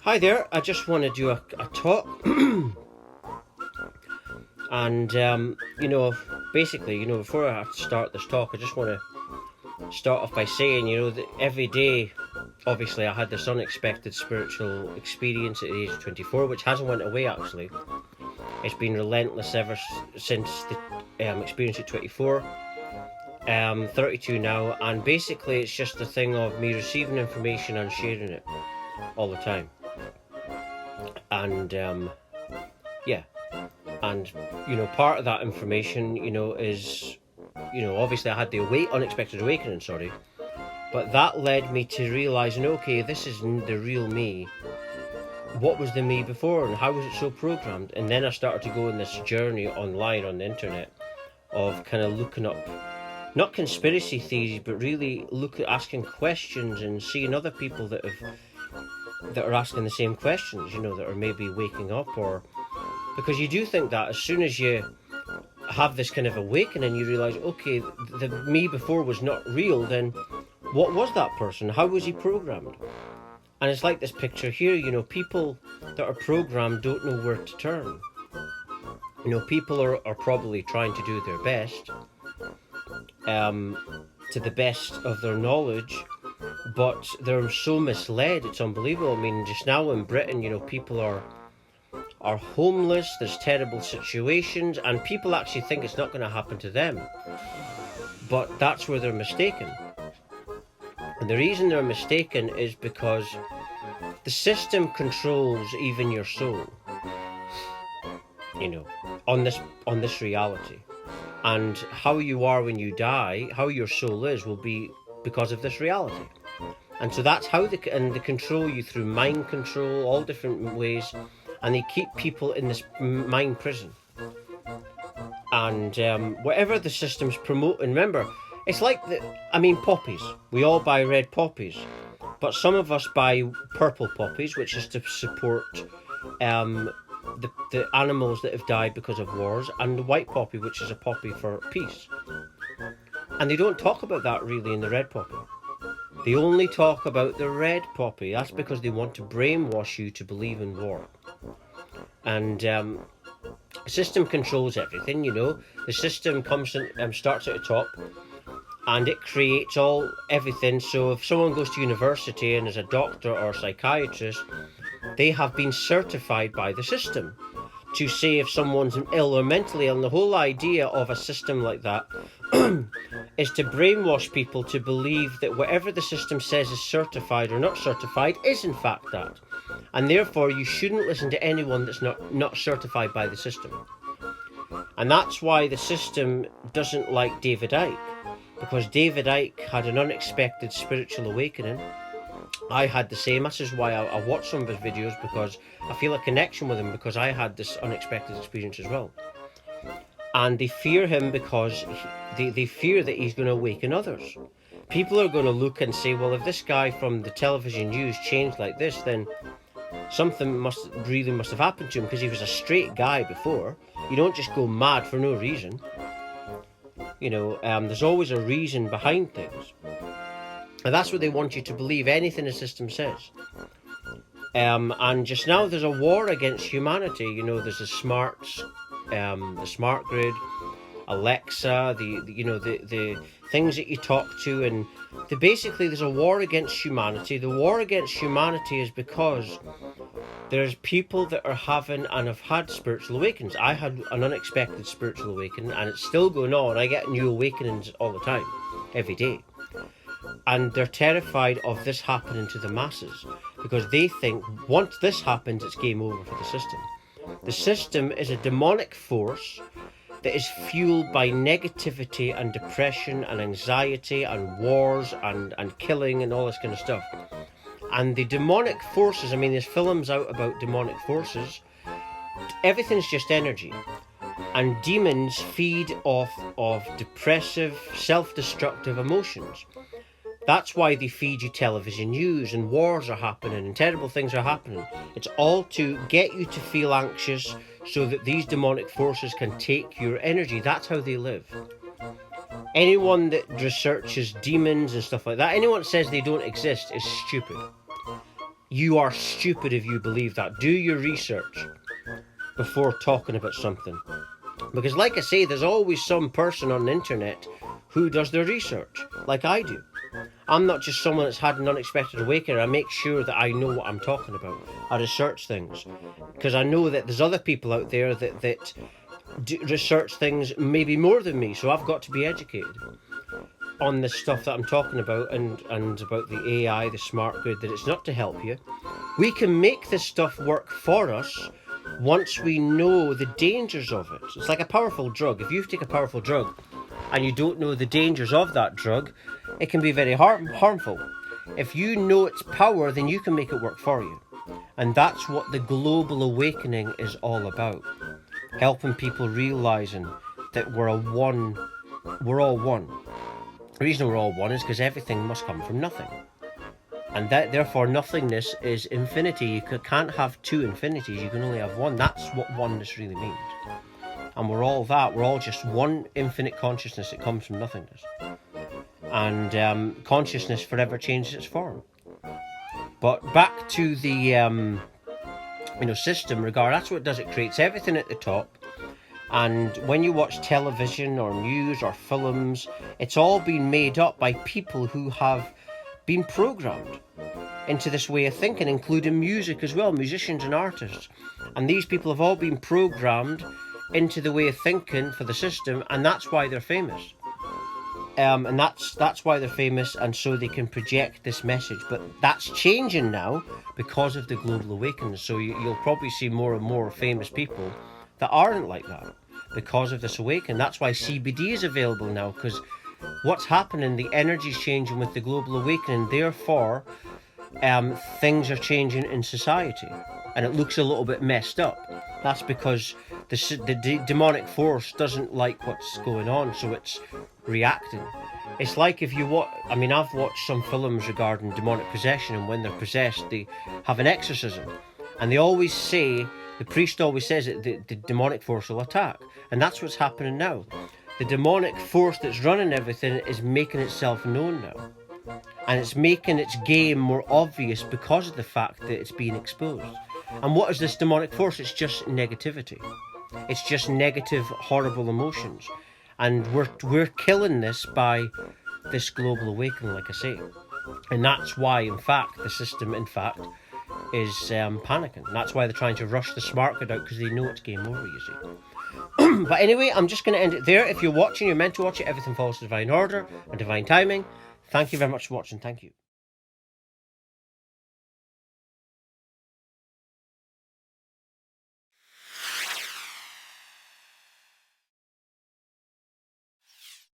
Hi there, I just want to do a talk and basically, before I start this talk, I just want to start off by saying, that every day, obviously I had this unexpected spiritual experience at the age of 24, which hasn't went away actually. It's been relentless ever since the experience at 24. 32 now, and basically it's just a thing of me receiving information and sharing it all the time. And yeah, and part of that information is obviously I had the unexpected awakening, but that led me to realizing, okay, this isn't the real me. What was the me before, and how was it so programmed? And then I started to go on this journey online on the internet of kind of looking up not conspiracy theories, but really asking questions and seeing other people that are asking the same questions, that are maybe waking up. Or because you do think that as soon as you have this kind of awakening, you realize, okay, the me before was not real, then what was that person? How was he programmed? And it's like this picture here, people that are programmed don't know where to turn. People are probably trying to do their best, to the best of their knowledge, but they're so misled, it's unbelievable. I mean, just now in Britain, people are homeless, there's terrible situations, and people actually think it's not going to happen to them. But that's where they're mistaken. And the reason they're mistaken is because the system controls even your soul, on this reality. And how you are when you die, how your soul is, will be because of this reality. And so that's how they control you through mind control, all different ways, and they keep people in this mind prison. And whatever the system's promoting, remember, it's like poppies. We all buy red poppies, but some of us buy purple poppies, which is to support the animals that have died because of wars, and the white poppy, which is a poppy for peace. And they don't talk about that really in the red poppy. They only talk about the red poppy. That's because they want to brainwash you to believe in war. And the system controls everything, The system comes and starts at the top, and it creates everything. So if someone goes to university and is a doctor or a psychiatrist, they have been certified by the system to say if someone's ill or mentally ill. And the whole idea of a system like that is to brainwash people to believe that whatever the system says is certified or not certified is in fact that. And therefore you shouldn't listen to anyone that's not certified by the system. And that's why the system doesn't like David Icke, because David Icke had an unexpected spiritual awakening. I had the same. This is why I watch some of his videos, because I feel a connection with him, because I had this unexpected experience as well. And they fear him because they fear that he's going to awaken others. People are going to look and say, well, if this guy from the television news changed like this, then something must have happened to him, because he was a straight guy before. You don't just go mad for no reason. There's always a reason behind things. And that's what they want you to believe, anything the system says. And just now there's a war against humanity. There's the smart grid, Alexa, the things that you talk to, and basically there's a war against humanity. The war against humanity is because there's people that are having and have had spiritual awakenings. I had an unexpected spiritual awakening, and it's still going on. I get new awakenings all the time, every day. And they're terrified of this happening to the masses, because they think once this happens, it's game over for the system. The system is a demonic force that is fueled by negativity and depression and anxiety and wars and killing and all this kind of stuff. And the demonic forces, there's films out about demonic forces. Everything's just energy. And demons feed off of depressive, self-destructive emotions. That's why they feed you television news, and wars are happening and terrible things are happening. It's all to get you to feel anxious so that these demonic forces can take your energy. That's how they live. Anyone that researches demons and stuff like that, anyone that says they don't exist is stupid. you are stupid if you believe that. Do your research before talking about something. Because like I say, there's always some person on the internet who does their research, like I do. I'm not just someone that's had an unexpected awakening. I make sure that I know what I'm talking about. I research things. Because I know that there's other people out there that do research things maybe more than me. So I've got to be educated on the stuff that I'm talking about, and about the AI, the smart grid, that it's not to help you. We can make this stuff work for us once we know the dangers of it. It's like a powerful drug. If you take a powerful drug and you don't know the dangers of that drug, it can be very harmful. If you know its power, then you can make it work for you. And that's what the global awakening is all about. Helping people realizing that we're all one. The reason we're all one is because everything must come from nothing. And that therefore nothingness is infinity. You can't have two infinities, you can only have one. That's what oneness really means. And we're all that. We're all just one infinite consciousness that comes from nothingness. And consciousness forever changes its form. But back to the system regard, that's what it does. It creates everything at the top. And when you watch television or news or films, it's all been made up by people who have been programmed into this way of thinking, including music as well, musicians and artists. And these people have all been programmed into the way of thinking for the system, and that's why they're famous. And that's why they're famous, and so they can project this message. But that's changing now because of the global awakening. So you'll probably see more and more famous people that aren't like that because of this awakening. That's why CBD is available now, because what's happening, the energy's changing with the global awakening. Therefore, things are changing in society, and it looks a little bit messed up. That's because the demonic force doesn't like what's going on, so it's reacting. It's like if you I've watched some films regarding demonic possession, and when they're possessed, they have an exorcism, and they always say, the priest always says that the demonic force will attack, and that's what's happening now. The demonic force that's running everything is making itself known now, and it's making its game more obvious because of the fact that it's being exposed. And what is this demonic force? It's just negativity. It's just negative, horrible emotions. And we're killing this by this global awakening, like I say. And that's why, in fact, the system, is panicking. And that's why they're trying to rush the smart grid out, because they know it's game over, you see. But anyway, I'm just going to end it there. If you're watching, you're meant to watch it. Everything follows divine order and divine timing. Thank you very much for watching. Thank you.